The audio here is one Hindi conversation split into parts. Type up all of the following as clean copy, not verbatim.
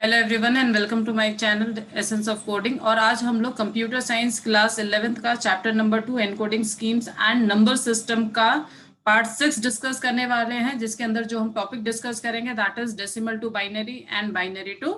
Hello everyone and welcome to my channel essence of coding. और आज हम लोग कंप्यूटर साइंस क्लास 11th का chapter number 2 encoding schemes and number system का पार्ट 6 डिस्कस करने वाले हैं, जिसके अंदर जो हम टॉपिक डिस्कस करेंगे that is decimal to binary and binary to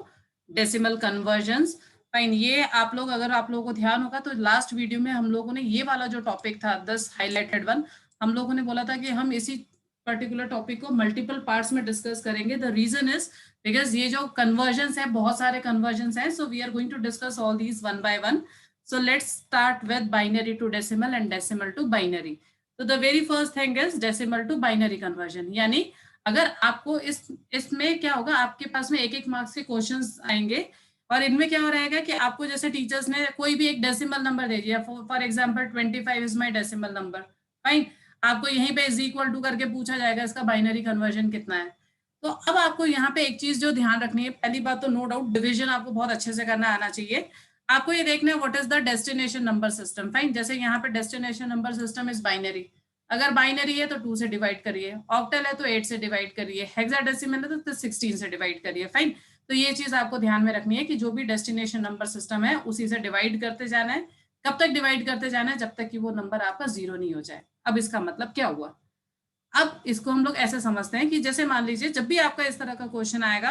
decimal conversions. Fine, ये आप लोग अगर आप लोगों को ध्यान होगा तो लास्ट वीडियो में हम लोगों ने ये वाला जो टॉपिक था 10 हाईलाइटेड वन, हम लोगों ने बोला था कि हम इसी पर्टिकुलर टॉपिक को मल्टीपल पार्ट्स में डिस्कस करेंगे। द रीजन इज बिकॉज ये जो कन्वर्जन्स है, बहुत सारे कन्वर्जन्स हैं, so we are going to discuss all these one by one. So let's start with binary to decimal and decimal to binary. तो the very first thing is decimal to binary conversion. यानी अगर आपको इसमें क्या होगा, आपके पास में एक एक मार्क्स के क्वेश्चंस आएंगे और इनमें क्या हो रहेगा कि आपको जैसे टीचर्स ने कोई भी एक डेसिमल नंबर दे दिया, for example 25 is my decimal number. Fine, आपको यहीं पे इज इक्वल टू करके पूछा जाएगा इसका बाइनरी कन्वर्जन कितना है। तो अब आपको यहाँ पे एक चीज जो ध्यान रखनी है, पहली बात तो नो डाउट डिवीजन आपको बहुत अच्छे से करना आना चाहिए। आपको ये देखना है what is the destination number system. Fine, जैसे यहाँ पे destination number system is binary. अगर बाइनरी है तो 2 से डिवाइड करिए, ऑक्टल है तो 8 से डिवाइड करिए, हेक्साडेसिमल है तो 16 से डिवाइड करिए। फाइन, तो ये चीज आपको ध्यान में रखनी है कि जो भी डेस्टिनेशन नंबर सिस्टम है उसी से डिवाइड करते जाना है। कब तक डिवाइड करते जाना है? जब तक कि वो नंबर आपका 0 नहीं हो जाए। अब इसका मतलब क्या हुआ? अब इसको हम लोग ऐसे समझते हैं कि जैसे मान लीजिए जब भी आपका इस तरह का क्वेश्चन आएगा,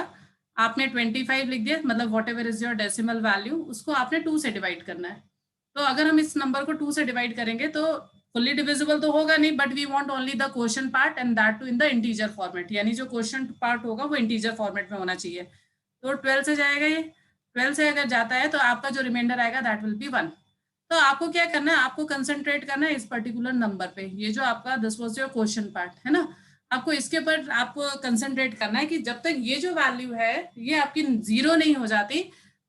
आपने 25 लिख दिया, मतलब what ever is your decimal value, उसको आपने 2 से डिवाइड करना है। तो अगर हम इस नंबर को 2 से डिवाइड करेंगे तो फुल्ली डिविजिबल तो होगा नहीं, but we want only the question part and that too in the integer format. यानी जो क्वेश्चन पार्ट होगा वो इंटीजर फॉर्मेट में होना चाहिए। तो 12 से जाएगा, ये 12 से अगर जाता है तो आपका जो रिमाइंडर आएगा दैट विल बी 1। तो आपको क्या करना है, आपको कंसंट्रेट करना है इस पर्टिकुलर नंबर पे। ये जो आपका this was your question part है ना, आपको इसके ऊपर आपको कंसंट्रेट करना है कि जब तक ये जो वैल्यू है ये आपकी 0 नहीं हो जाती,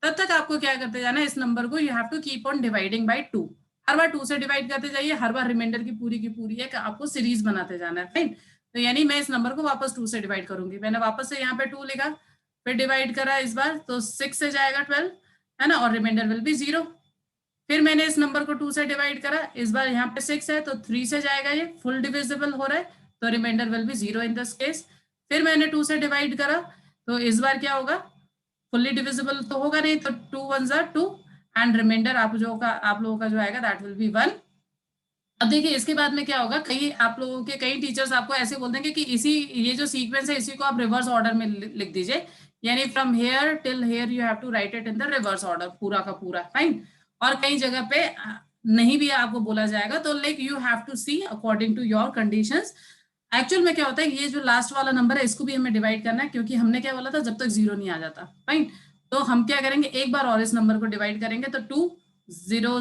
तब तक आपको क्या करते जाना है, इस नंबर को you have to keep on dividing by 2। हर बार 2 से डिवाइड करते जाइए, हर बार रिमाइंडर की पूरी एक आपको सीरीज बनाते जाना है। फाइन, तो यानी मैं इस नंबर को वापस 2 से डिवाइड करूंगी। मैंने वापस से यहाँ पे 2 लिखा, फिर डिवाइड करा इस बार, तो 6 से जाएगा 12 है ना, और रिमाइंडर विल बी 0। फिर मैंने इस नंबर को 2 से डिवाइड करा, इस बार यहाँ पे 6 है तो 3 से जाएगा, ये फुल डिविजिबल हो रहा है तो remainder will be 0 in this case. फिर मैंने 2 से डिवाइड करा तो इस बार क्या होगा, फुल्ली डिविजिबल तो होगा नहीं, तो 2 1 2 एंड रिमाइंडर आप लोगों का जो आएगा दैट विल बी 1। अब देखिए इसके बाद में क्या होगा, कई आप लोगों के कई टीचर्स आपको ऐसे बोल देंगे कि इसी ये जो सीक्वेंस है इसी को आप रिवर्स ऑर्डर में लिख दीजिए। यानी from here till here you have to write it in the reverse order, पूरा का पूरा। फाइन, और कई जगह पे नहीं भी आपको बोला जाएगा, तो like you have to see according to your conditions. Actual में क्या होता है, ये जो लास्ट वाला नंबर है इसको भी हमें डिवाइड करना है, क्योंकि हमने क्या बोला था जब तक 0 नहीं आ जाता। फाइन, तो हम क्या करेंगे, एक बार और इस नंबर को डिवाइड करेंगे, तो 2 0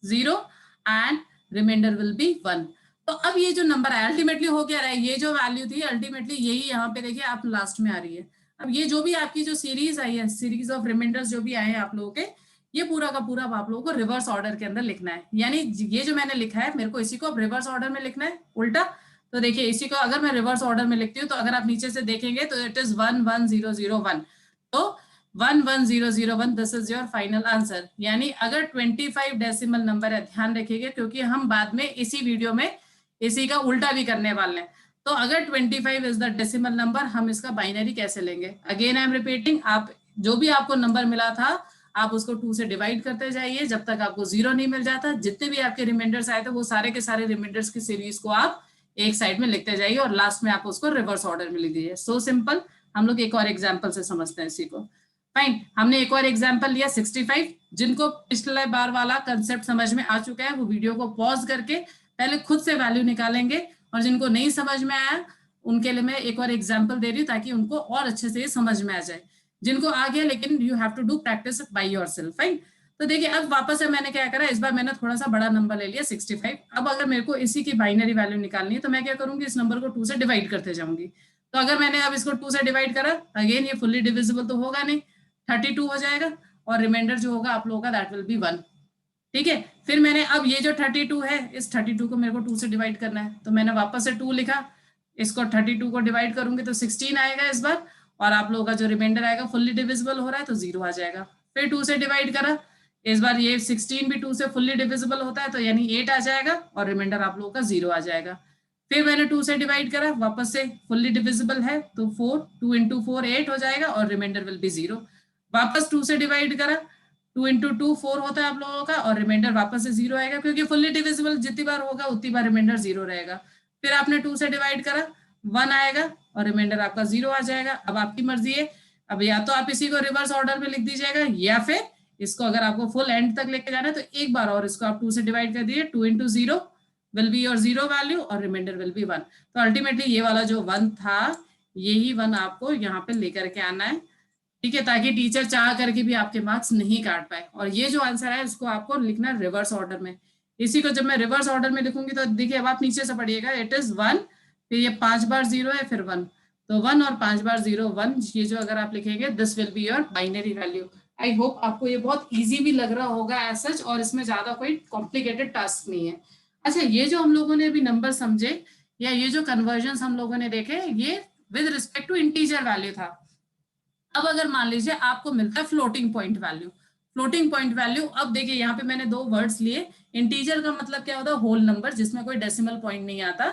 0 एंड रिमाइंडर विल बी 1। तो अब ये जो नंबर है अल्टीमेटली हो क्या रहा है, ये जो वैल्यू थी अल्टीमेटली यही यहाँ पे देखिए आप लास्ट में आ रही है। अब ये जो भी आपकी जो सीरीज आई है, सीरीज ऑफ रिमाइंडर्स जो भी आए हैं आप लोगों के, ये पूरा का पूरा आप लोगों को रिवर्स ऑर्डर के अंदर लिखना है। यानी ये जो मैंने लिखा है मेरे को इसी को अब रिवर्स ऑर्डर में लिखना है, उल्टा। तो देखिए इसी को अगर मैं रिवर्स ऑर्डर में लिखती हूँ तो अगर आप नीचे से देखेंगे तो इट इज 1 1 0 0 1। तो 1 1 0 0 1 this is your final answer. यानी अगर 25 डेसिमल नंबर है, ध्यान रखिएगा क्योंकि हम बाद में इसी वीडियो में इसी का उल्टा भी करने वाले हैं। तो अगर 25 इज द डेसिमल नंबर, हम इसका बाइनरी कैसे लेंगे? अगेन आई एम रिपीटिंग, आप जो भी आपको नंबर मिला था आप उसको 2 से डिवाइड करते जाइए जब तक आपको 0 नहीं मिल जाता। जितने भी आपके रिमाइंडर्स आए थे वो सारे के सारे रिमाइंडर्स की सीरीज को आप एक साइड में लिखते जाइए और लास्ट में आप उसको रिवर्स ऑर्डर में लिख दीजिए। So simple. हम लोग एक और एग्जाम्पल से समझते हैं इसी को। फाइन, हमने एक और एग्जाम्पल लिया 65। जिनको पिछले बार वाला कंसेप्ट समझ में आ चुका है वो वीडियो को पॉज करके पहले खुद से वैल्यू निकालेंगे, और जिनको नहीं समझ में आया उनके लिए मैं एक और एग्जाम्पल दे रही हूँ ताकि उनको और अच्छे से समझ में आ जाए। जिनको आ गया, लेकिन you have to do practice by yourself. Fine, तो देखिए अब वापस से मैंने क्या करा, इस बार मैंने थोड़ा सा बड़ा नंबर ले लिया 65। अब अगर मेरे को इसी की बाइनरी वैल्यू निकालनी है तो मैं क्या करूंगी, इस नंबर को 2 से डिवाइड करते जाऊंगी। तो अगर मैंने अब इसको 2 से डिवाइड करा, अगेन ये फुल्ली डिविजिबल तो होगा नहीं, 32 हो जाएगा, और रिमाइंडर जो होगा आप लोगों का दैट विल बी 1। ठीक है, फिर मैंने अब ये जो 32 है, इस 32 को मेरे को 2 से डिवाइड करना है, तो मैंने वापस से 2 लिखा, इसको 32 को डिवाइड करूंगी तो 16 आएगा इस बार, और आप लोगों का जो रिमाइंडर आएगा फुल्ली डिविजिबल हो रहा है तो 0 आ जाएगा। फिर 2 से डिवाइड करा, इस बार ये 16 भी 2 से फुल्ली डिविजिबल होता है तो यानी 8 आ जाएगा, और रिमाइंडर आप लोगों का 0 आ जाएगा। फिर मैंने 2 से डिवाइड करा, वापस से फुल्ली डिविजिबल है तो 4 2 इंटू 4 8 हो जाएगा, और रिमाइंडर विल बी 0। वापस 2 से डिवाइड करा, 2 इंटू 2 4 होता है आप लोगों का, और रिमाइंडर वापस से 0 आएगा, क्योंकि फुल्ली डिविजिबल जितनी बार होगा उतनी बार रिमाइंडर 0 रहेगा। फिर आपने 2 से डिवाइड करा, 1 आएगा और रिमाइंडर आपका 0 आ जाएगा। अब आपकी मर्जी है, अब या तो आप इसी को रिवर्स ऑर्डर में लिख दीजिएगा, या फिर इसको अगर आपको फुल एंड तक लेके जाना है तो एक बार और इसको आप 2 से डिवाइड कर दीजिए, 2 into 0 will be your 0 value और रिमाइंडर विल बी 1। तो अल्टीमेटली ये वाला जो 1 था, यही 1 आपको यहाँ पे लेकर के आना है, ठीक है, ताकि टीचर चाह करके भी आपके मार्क्स नहीं काट पाए। और ये जो आंसर है इसको आपको लिखना है रिवर्स ऑर्डर में। इसी को जब मैं रिवर्स ऑर्डर में लिखूंगी तो देखिए, अब आप नीचे से पढ़िएगा, इट इज 1, फिर ये 5 बार 0 है, फिर 1, तो 1 और 5 बार 0 1, ये जो अगर आप लिखेंगे this will be your binary value. I hope आपको ये बहुत ईजी भी लग रहा होगा एज सच, और इसमें ज्यादा कोई कॉम्प्लिकेटेड टास्क नहीं है। अच्छा, ये जो हम लोगों ने अभी नंबर समझे, या ये जो कन्वर्जन हम लोगों ने देखे, ये with respect to integer value था। अब अगर मान लीजिए आपको मिलता है floating point value, floating point value, अब देखिए यहाँ पे मैंने दो वर्ड्स लिए, इंटीजर का मतलब क्या होता है, होल नंबर जिसमें कोई डेसिमल पॉइंट नहीं आता।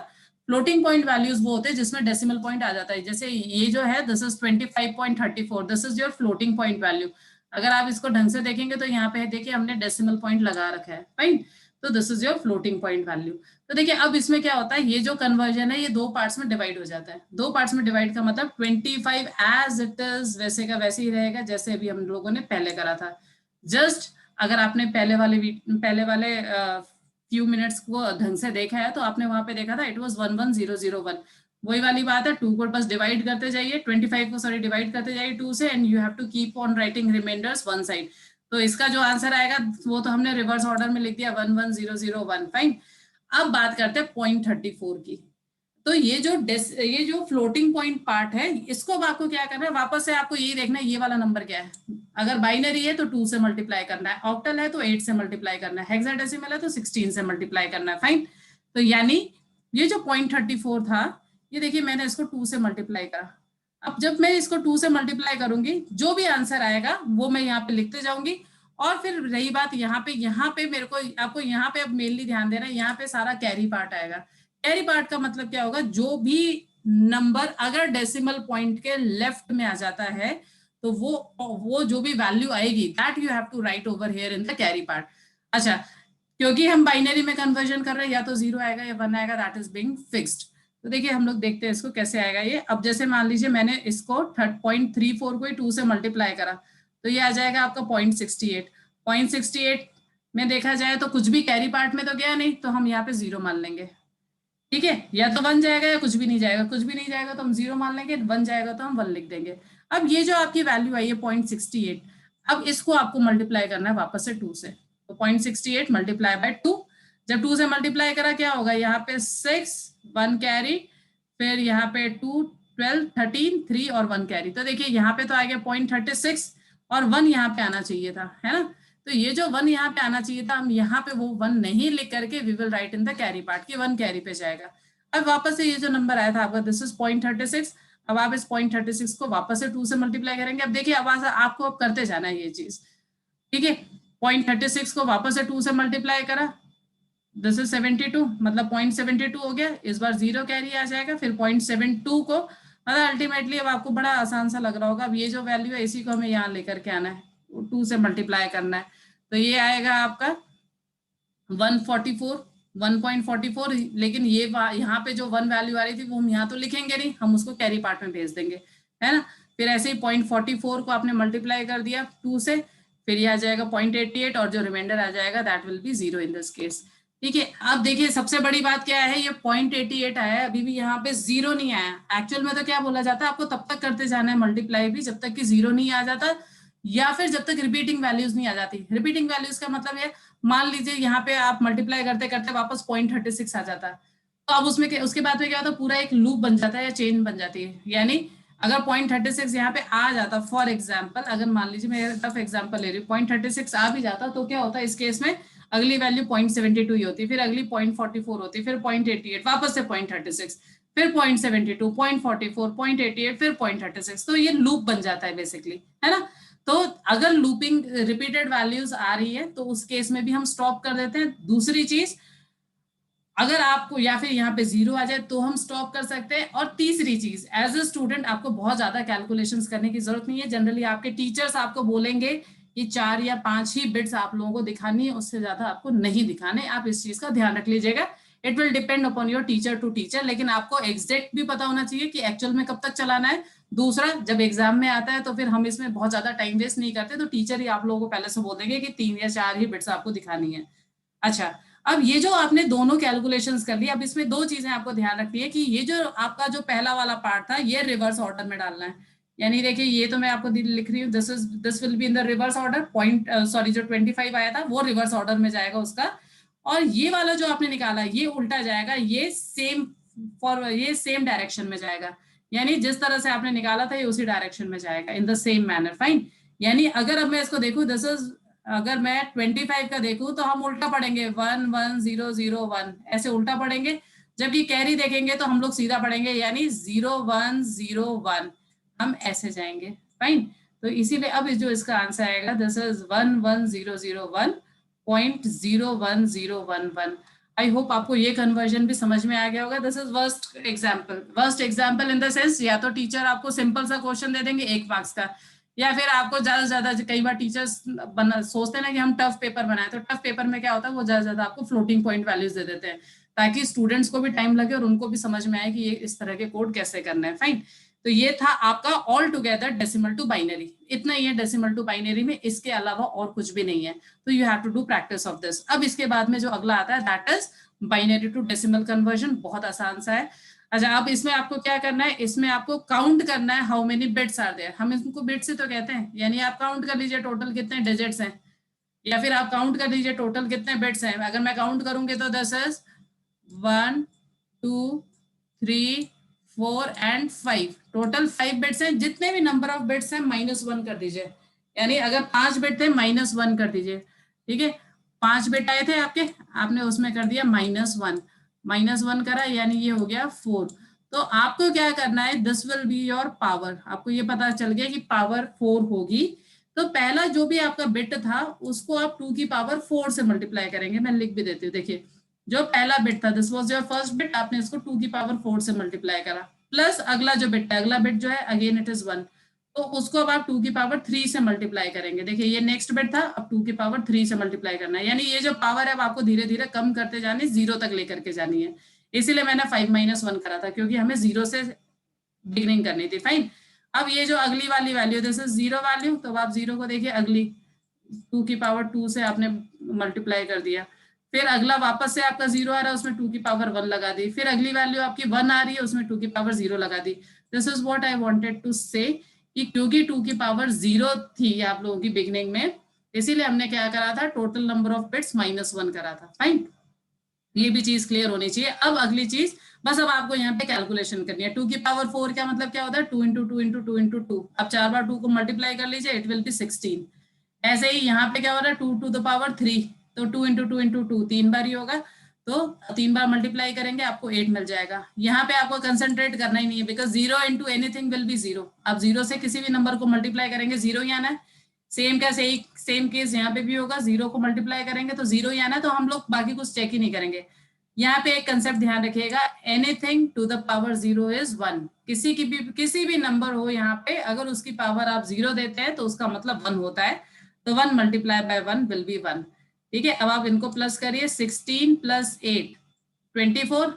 फ्लोटिंग पॉइंट वैल्यूज वो होते हैं जिसमें डेसिमल पॉइंट आ जाता है, जैसे ये जो है this is 25.34, this is your floating point value. अगर आप इसको ढंग से देखेंगे तो यहाँ पे देखिए हमने डेसिमल पॉइंट लगा रखा है, फाइन, तो this is your floating point value. तो देखिए अब इसमें क्या होता है, ये जो कन्वर्जन है ये दो पार्ट्स में डिवाइड हो जाता है। दो पार्ट्स में डिवाइड का मतलब 25 एज इट इज वैसे का वैसे ही रहेगा जैसे अभी हम लोगों ने पहले करा था। जस्ट अगर आपने पहले वाले फ्यू मिनट्स को ढंग से देखा है तो आपने वहां पे देखा था इट वाज 11001, वही वाली बात है, 2 को बस डिवाइड करते जाइए, 25 को सॉरी डिवाइड करते जाइए 2 से, and you have to keep on writing remainders one side. तो इसका जो आंसर आएगा वो तो हमने रिवर्स ऑर्डर में लिख दिया 11001, फाइन। अब बात करते हैं 0.34 की। तो ये जो फ्लोटिंग पॉइंट पार्ट है, इसको अब आपको क्या करना है, वापस से आपको यही देखना है ये वाला नंबर क्या है। अगर बाइनरी है तो 2 से मल्टीप्लाई करना है, ऑक्टल है तो 8 से मल्टीप्लाई करना है, हेक्साडेसिमल है तो 16 से मल्टीप्लाई करना है, फाइन। तो यानी ये जो 0.34 था, ये देखिए मैंने इसको 2 से मल्टीप्लाई करा। अब जब मैं इसको 2 से मल्टीप्लाई करूंगी, जो भी आंसर आएगा वो मैं यहाँ पे लिखते जाऊंगी। और फिर रही बात यहाँ पे मेरे को आपको यहाँ पे अब मेनली ध्यान देना है, यहाँ पे सारा कैरी पार्ट आएगा। कैरी पार्ट का मतलब क्या होगा, जो भी नंबर अगर डेसिमल पॉइंट के लेफ्ट में आ जाता है तो वो जो भी वैल्यू आएगी that you have to write over here in the carry part. अच्छा, क्योंकि हम बाइनरी में कन्वर्जन कर रहे हैं, या तो 0 आएगा या 1 आएगा, दैट इज बीइंग फिक्स्ड। तो देखिए हम लोग देखते हैं इसको कैसे आएगा ये। अब जैसे मान लीजिए मैंने इसको 0.34 को 2 से मल्टीप्लाई करा, तो ये आ जाएगा आपका 0.68। 0.68 में देखा जाए तो कुछ भी कैरी पार्ट में तो गया नहीं, तो हम यहाँ पे 0 मान लेंगे, ठीक है, या तो 1 जाएगा या कुछ भी नहीं जाएगा, कुछ भी नहीं जाएगा तो हम 0 मान लेंगे, 1 जाएगा तो हम 1 लिख देंगे। अब ये जो आपकी वैल्यू आई है 0.68, अब इसको आपको मल्टीप्लाई करना है वापस से 2 से, तो 0.68 मल्टीप्लाई बाय 2। जब 2 से मल्टीप्लाई करा क्या होगा, यहाँ पे 6 1 कैरी, फिर यहाँ पे 2 12 13 3 और 1 कैरी। तो देखिए यहाँ पे तो आ गया 0.36 और 1 यहाँ पे आना चाहिए था, है ना। तो ये जो 1 यहाँ पे आना चाहिए था, हम यहाँ पे वो 1 नहीं लिख करके we will write in the carry part की 1 कैरी पे जाएगा। अब वापस से ये जो नंबर आया था आपका दिस इज 0.36, अब आप इस 0.36 को वापस से 2 से मल्टीप्लाई करेंगे। अब देखिए अब आपको अब करते जाना है ये चीज, ठीक है। 0.36 को वापस से 2 से मल्टीप्लाई करा, दिस इज 72, मतलब 0.72 हो गया, इस बार 0 कैरी आ जाएगा, फिर 0.72 को, मतलब अल्टीमेटली अब आपको बड़ा आसान सा लग रहा होगा। अब ये जो वैल्यू है इसी को हमें यहाँ लेकर के आना है, 2 से मल्टीप्लाई करना है, तो ये आएगा आपका 144 1.44। लेकिन ये यहाँ पे जो 1 वैल्यू आ रही थी वो हम यहाँ तो लिखेंगे नहीं, हम उसको कैरी पार्ट में भेज देंगे, है ना। फिर ऐसे ही 0.44 को आपने मल्टीप्लाई कर दिया 2 से, फिर ये आ जाएगा 0.88 और जो रिमाइंडर आ जाएगा that will be 0 in this case, ठीक है। अब देखिए सबसे बड़ी बात क्या है, ये 0.88 आया है, अभी भी यहाँ पे 0 नहीं आया। एक्चुअल में तो क्या बोला जाता है, आपको तब तक करते जाना है मल्टीप्लाई भी जब तक कि 0 नहीं आ जाता, या फिर जब तक रिपीटिंग वैल्यूज नहीं आ जाती। रिपीटिंग वैल्यूज का मतलब है, मान लीजिए यहाँ पे आप मल्टीप्लाई करते करते वापस 0.36 आ जाता है, तो अब उसमें उसके बाद में क्या होता है, पूरा एक लूप बन जाता है या चेन बन जाती है। यानी अगर 0.36 यहाँ पे आ जाता, फॉर एग्जाम्पल अगर मान लीजिए मैं टफ एग्जाम्पल ले रही हूँ, 0.36 आ भी जाता तो क्या होता है इस केस में, अगली वैल्यू 0.72 ही होती, फिर अगली 0.44 होती, फिर 0.88, वापस से 0.36, फिर 0.72, 0.44, 0.88, फिर 0.36। तो ये लूप बन जाता है बेसिकली, है ना। तो अगर लूपिंग रिपीटेड वैल्यूज आ रही है तो उस केस में भी हम स्टॉप कर देते हैं। दूसरी चीज, अगर आपको या फिर यहाँ पे 0 आ जाए तो हम स्टॉप कर सकते हैं। और तीसरी चीज, एज अ स्टूडेंट आपको बहुत ज्यादा कैलकुलेशंस करने की जरूरत नहीं है। जनरली आपके टीचर्स आपको बोलेंगे कि 4 या 5 ही बिट्स आप लोगों को दिखानी है, उससे ज्यादा आपको नहीं दिखाने। आप इस चीज का ध्यान रख लीजिएगा। It will depend upon your teacher to teacher, लेकिन आपको एग्जैक्ट भी पता होना चाहिए कि एक्चुअल में कब तक चलाना है। दूसरा, जब एग्जाम में आता है तो फिर हम इसमें बहुत ज्यादा टाइम वेस्ट नहीं करते, तो टीचर ही आप लोगों को पहले से बोल देंगे कि 3 या 4 ही बिट्स आपको दिखानी है। अच्छा, अब ये जो आपने दोनों कैलकुलेशंस कर ली, अब इसमें दो चीजें आपको ध्यान रखनी है कि ये जो आपका जो पहला वाला पार्ट था ये रिवर्स ऑर्डर में डालना है। यानी देखिए, ये तो मैं आपको लिख रही हूँ, this will be in the reverse order. Point sorry, जो 25 आया था वो रिवर्स ऑर्डर में जाएगा उसका। और ये वाला जो आपने निकाला ये उल्टा जाएगा, ये सेम डायरेक्शन में जाएगा। यानी जिस तरह से आपने निकाला था ये उसी डायरेक्शन में जाएगा, in the same manner. Fine. यानी अगर अब मैं इसको देखूं, दिस इज, अगर मैं 25 का देखूं तो हम उल्टा पढ़ेंगे, 1 1 0 0 1, ऐसे उल्टा पढ़ेंगे। जब ये कैरी देखेंगे तो हम लोग सीधा पढ़ेंगे, यानी 0 1 0 1, हम ऐसे जाएंगे। फाइन। तो इसीलिए अब जो इसका आंसर आएगा, दिस इज 1 1 0 0 1.01011। आई होप आपको ये कन्वर्जन भी समझ में आ गया होगा। This is worst example. Worst example in the sense, या तो टीचर आपको सिंपल सा क्वेश्चन दे देंगे 1 मार्क्स का, या फिर आपको ज्यादा से ज्यादा, कई बार टीचर्स सोचते हैं ना कि हम टफ पेपर बनाए, तो टफ पेपर में क्या होता है, वो ज्यादा से ज्यादा आपको फ्लोटिंग पॉइंट वैल्यूज दे देते हैं, ताकि स्टूडेंट्स को भी टाइम लगे और उनको भी समझ में आए कि ये इस तरह के कोड कैसे करना है। फाइन। तो ये था आपका all together decimal to binary. इतना ही है डेसिमल टू बाइनरी में, इसके अलावा और कुछ भी नहीं है। तो you have to do practice of this. अब इसके बाद में जो अगला आता है, that is binary to decimal conversion. बहुत आसान सा है। अच्छा, अब इसमें आपको क्या करना है, इसमें आपको काउंट करना है how many bits are there. हम इसको बिट्स ही तो कहते हैं, यानी आप काउंट कर लीजिए टोटल कितने डिजिट्स हैं, या फिर आप काउंट कर लीजिए टोटल कितने बिट्स हैं। अगर मैं काउंट करूंगी तो this is 1 2 3 4 and 5, total 5 bits हैं। जितने भी नंबर ऑफ बिट्स हैं -1 कर दीजिए, यानी अगर 5 बिट थे -1 कर दीजिए। ठीक है, 5 बिट आए थे आपके, आपने उसमें कर दिया -1, -1 करा, यानी ये हो गया 4। तो आपको क्या करना है, this will be your power. आपको ये पता चल गया कि पावर 4 होगी, तो पहला जो भी आपका बिट था उसको आप 2 की पावर 4 से मल्टीप्लाई करेंगे। मैं लिख भी देती हूँ, देखिए जो पहला बिट था, this was your first bit, आपने इसको 2 की पावर 4 से मल्टीप्लाई करा, प्लस अगला जो बिट है, अगला बिट जो है अगेन इट इज 1, तो उसको अब आप 2 की पावर 3 से मल्टीप्लाई करेंगे। देखिए ये नेक्स्ट बिट था, अब 2 की पावर 3 से मल्टीप्लाई करना है, यानी ये जो पावर है अब आपको धीरे धीरे कम करते जानी, 0 तक लेकर के जानी है। इसीलिए मैंने 5 - 1 करा था, क्योंकि हमें 0 से बिगिनिंग करनी थी। फाइन। अब ये जो अगली वाली वैल्यू, दिस इज 0 वैल्यू, तो आप 0 को देखिए अगली 2 की पावर 2 से आपने मल्टीप्लाई कर दिया। फिर अगला वापस से आपका 0 आ रहा है, उसमें 2 की पावर 1 लगा दी। फिर अगली वैल्यू आपकी 1 आ रही है, उसमें 2 की पावर 0 लगा दी। This is what I wanted to say, कि क्योंकि 2 की पावर 0 थी आप लोगों की बिगनिंग में, इसीलिए हमने क्या करा था, टोटल नंबर ऑफ बिट्स -1 करा था। फाइन। ये भी चीज क्लियर होनी चाहिए। अब अगली चीज, बस अब आपको यहाँ पे कैलकुलेशन करनी है। 2 की पावर 4 का मतलब क्या होता है, 2 × 2 × 2 × 2। अब 4 बार 2 को मल्टीप्लाई कर लीजिए, इट विल बी 16। ऐसे ही यहाँ पे क्या हो रहा है, 2 टू द पावर 3, तो 2 × 2 × 2 3 बार ही होगा, तो 3 बार मल्टीप्लाई करेंगे आपको 8 मिल जाएगा। यहाँ पे आपको कंसंट्रेट करना ही नहीं है, बिकॉज 0 × एनीथिंग विल बी 0। आप 0 से किसी भी नंबर को मल्टीप्लाई करेंगे 0 ही आना है। सेम का सेम केस यहाँ पे भी होगा, 0 को मल्टीप्लाई करेंगे तो 0 ही आना है, तो हम लोग बाकी कुछ चेक ही नहीं करेंगे। यहाँ पे एक कंसेप्ट ध्यान रखिएगा, anything to the power 0 is 1। किसी भी नंबर हो यहाँ पे, अगर उसकी पावर आप 0 देते हैं तो उसका मतलब 1 होता है, तो 1 × 1 विल बी 1। ठीक है, अब आप इनको प्लस करिए, 16 + 8 24,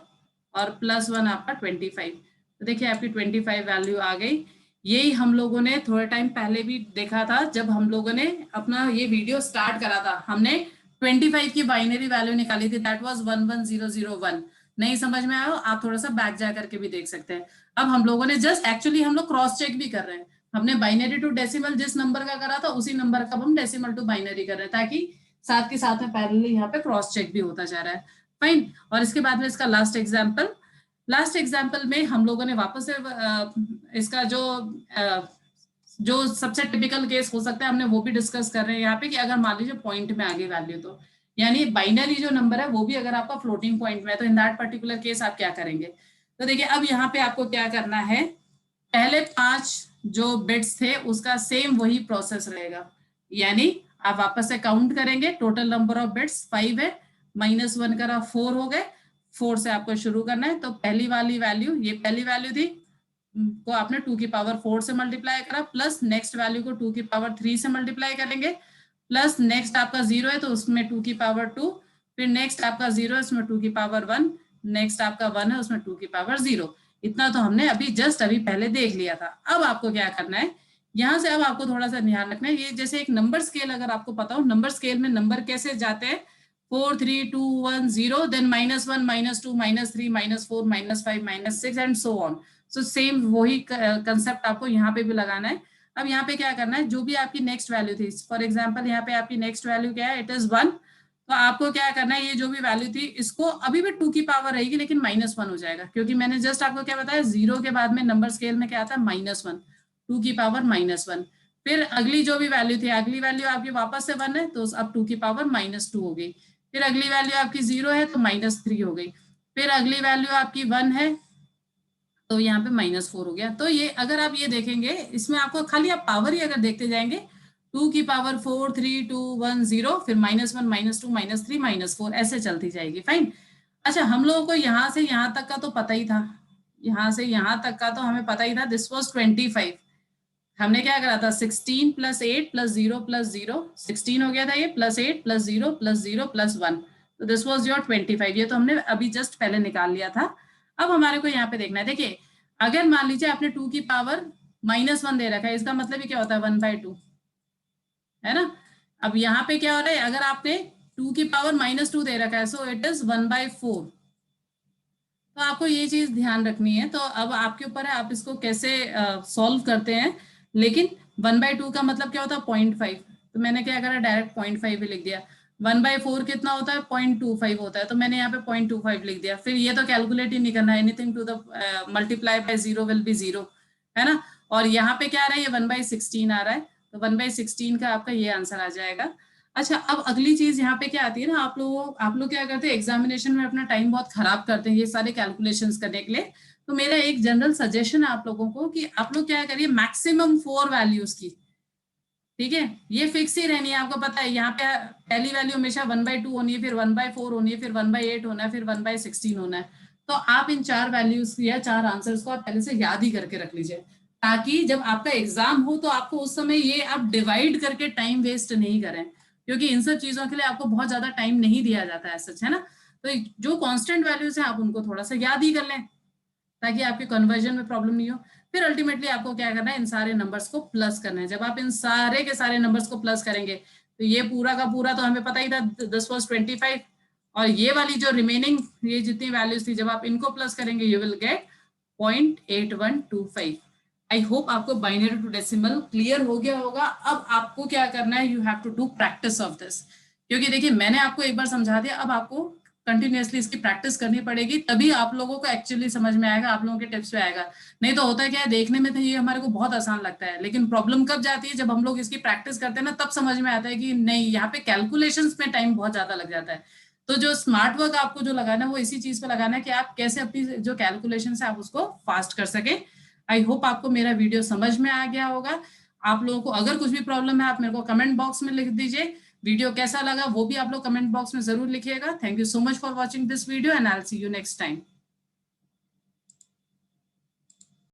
और +1 आपका 25। तो देखिए आपकी 25 वैल्यू आ गई। यही हम लोगों ने थोड़े टाइम पहले भी देखा था, जब हम लोगों ने अपना ये वीडियो स्टार्ट करा था, हमने 25 की बाइनरी वैल्यू निकाली थी, दैट वाज 11001। नहीं समझ में आया, आप थोड़ा सा बैक जा करके भी देख सकते हैं। अब हम लोगों ने जस्ट एक्चुअली हम लोग क्रॉस चेक भी कर रहे हैं, हमने बाइनरी टू डेसिमल जिस नंबर का करा था उसी नंबर का हम डेसिमल टू बाइनरी कर रहे हैं, ताकि साथ के साथ में पैरेलली यहाँ पे क्रॉस चेक भी होता जा रहा है। फाइन। और इसके बाद में इसका लास्ट एग्जाम्पल में हम लोगों ने वापस से इसका जो सबसे टिपिकल केस हो सकता है हमने वो भी डिस्कस कर रहे हैं यहाँ पे, कि अगर मान लीजिए पॉइंट में आ गई वैल्यू, तो यानी बाइनरी जो नंबर है वो भी अगर आपका फ्लोटिंग पॉइंट में है, तो इन दैट पर्टिकुलर केस आप क्या करेंगे। तो देखिए अब यहाँ पे आपको क्या करना है, पहले 5 जो बिट्स थे उसका सेम वही प्रोसेस रहेगा, यानी आप वापस से काउंट करेंगे, टोटल नंबर ऑफ बिट्स 5 है, -1 करा 4 हो गए, 4 से आपको शुरू करना है। तो पहली वाली वैल्यू, ये पहली वैल्यू थी, को आपने 2 की पावर 4 से मल्टीप्लाई करा, प्लस नेक्स्ट वैल्यू को 2 की पावर 3 से मल्टीप्लाई करेंगे, प्लस नेक्स्ट आपका 0 है तो उसमें 2 की पावर 2, फिर नेक्स्ट आपका 0 है उसमें 2 की पावर 1, नेक्स्ट आपका 1 है उसमें 2 की पावर 0। इतना तो हमने अभी पहले देख लिया था। अब आपको क्या करना है, यहाँ से अब आपको थोड़ा सा ध्यान रखना है, ये जैसे एक नंबर स्केल अगर आपको पता हो, नंबर स्केल में नंबर कैसे जाते हैं, 4 3 2 1 0, then -1 -2 -3 -4 -5 -6 and so on. So same वही कंसेप्ट आपको यहाँ पे भी लगाना है। अब यहाँ पे क्या करना है, जो भी आपकी नेक्स्ट वैल्यू थी, फॉर एग्जाम्पल यहाँ पे आपकी नेक्स्ट वैल्यू क्या है, इट इज 1, तो आपको क्या करना है, ये जो भी वैल्यू थी इसको अभी भी 2 की पावर रहेगी लेकिन -1 हो जाएगा, क्योंकि मैंने जस्ट आपको क्या बताया, 0 के बाद में नंबर स्केल में क्या आता है, -1, 2 की पावर -1। फिर अगली जो भी वैल्यू थी, अगली वैल्यू आपकी वापस से 1 है तो अब 2 की पावर -2 हो गई। फिर अगली वैल्यू आपकी 0 है तो -3 हो गई। फिर अगली वैल्यू आपकी 1 है तो यहाँ पे -4 हो गया। तो ये अगर आप ये देखेंगे, इसमें आपको खाली आप पावर ही अगर देखते जाएंगे, 2 की पावर 4 3 2 1 0, फिर -1 -2 -3 -4 ऐसे चलती जाएगी। फाइन। अच्छा, हम लोगों को यहाँ से यहाँ तक का तो पता ही था, यहाँ से यहाँ तक का तो हमें पता ही था, दिस वॉज 25। हमने क्या करा था, 16 + 8 + 0 + 0, 16 हो गया था ये, +8 + 0 + 0 + 1, तो दिस वाज योर 25। ये तो हमने अभी जस्ट पहले निकाल लिया था। अब हमारे को यहाँ पे देखना है, देखिए अगर मान लीजिए आपने 2 की पावर -1 दे रखा है, इसका मतलब क्या होता है, 1/2 है ना। अब यहाँ पे क्या हो रहा है, अगर आपने 2 की पावर -2 दे रखा है, सो इट इज 1/4। तो आपको ये चीज ध्यान रखनी है। तो अब आपके ऊपर है आप इसको कैसे सॉल्व करते हैं, लेकिन 1/2 का मतलब क्या होता है, 0.5। तो मैंने क्या करा, डायरेक्ट 0.5 ही लिख दिया। 1/4 कितना होता है, 0.25 होता है, तो मैंने यहाँ पे 0.25 लिख दिया। फिर ये तो कैलकुलेट ही नहीं करना, anything to the multiply by 0 will be 0, है ना। और यहाँ पे क्या आ रहा है, ये 1/16 आ रहा है, तो 1/16 का आपका ये आंसर आ जाएगा। अच्छा, अब अगली चीज यहाँ पे क्या आती है ना, आप लोग क्या करते हैं, एग्जामिनेशन में अपना टाइम बहुत खराब करते हैं ये सारे कैलकुलेशंस करने के लिए। तो मेरा एक जनरल सजेशन है आप लोगों को कि आप लोग क्या करिए, मैक्सिमम 4 वैल्यूज की, ठीक है, ये फिक्स ही रहनी है। आपको पता है यहाँ पे पहली वैल्यू हमेशा 1/2 होनी है, फिर 1/4 होनी है, फिर 1/8 होना है, फिर 1/16 होना है। तो आप इन 4 वैल्यूज या 4 आंसर्स को आप पहले से याद ही करके रख लीजिए, ताकि जब आपका एग्जाम हो तो आपको उस समय ये आप डिवाइड करके टाइम वेस्ट नहीं करें, क्योंकि इन सब चीजों के लिए आपको बहुत ज्यादा टाइम नहीं दिया जाता है, सच है ना। तो जो कांस्टेंट वैल्यूज हैं आप उनको थोड़ा सा याद ही कर लें, ताकि आपके कन्वर्जन में प्रॉब्लम नहीं हो। फिर अल्टीमेटली आपको क्या करना है, इन सारे नंबर्स को प्लस करना है। जब आप इन सारे के सारे नंबर्स को प्लस करेंगे तो ये पूरा का पूरा तो हमें पता ही था, दिस वाज 25, और ये वाली जो रिमेनिंग ये जितनी वैल्यूज थी, जब आप इनको प्लस करेंगे you will get 0.8125। I hope आपको बाइनरी टू डेसिमल क्लियर हो गया होगा। अब आपको क्या करना है, you have to do practice of this, क्योंकि देखिए मैंने आपको एक बार समझा दिया, अब आपको कंटिन्यूअसली इसकी प्रैक्टिस करनी पड़ेगी, तभी आप लोगों को एक्चुअली समझ में आएगा, आप लोगों के टिप्स पे आएगा। नहीं तो होता है क्या है, देखने में तो ये हमारे को बहुत आसान लगता है, लेकिन प्रॉब्लम कब जाती है, जब हम लोग इसकी प्रैक्टिस करते हैं ना, तब समझ में आता है कि नहीं, यहाँ पे कैलकुलेशंस में टाइम बहुत ज्यादा लग जाता है। तो जो स्मार्ट वर्क आपको जो लगाना है वो इसी चीज पे लगाना है कि आप कैसे अपनी जो कैलकुलेशन है आप उसको फास्ट कर सके। आई होप आपको मेरा वीडियो समझ में आ गया होगा। आप लोगों को अगर कुछ भी प्रॉब्लम है आप मेरे को कमेंट बॉक्स में लिख दीजिए। वीडियो कैसा लगा वो भी आप लोग कमेंट बॉक्स में जरूर लिखिएगा। Thank you so much for watching this video and I will see you next time.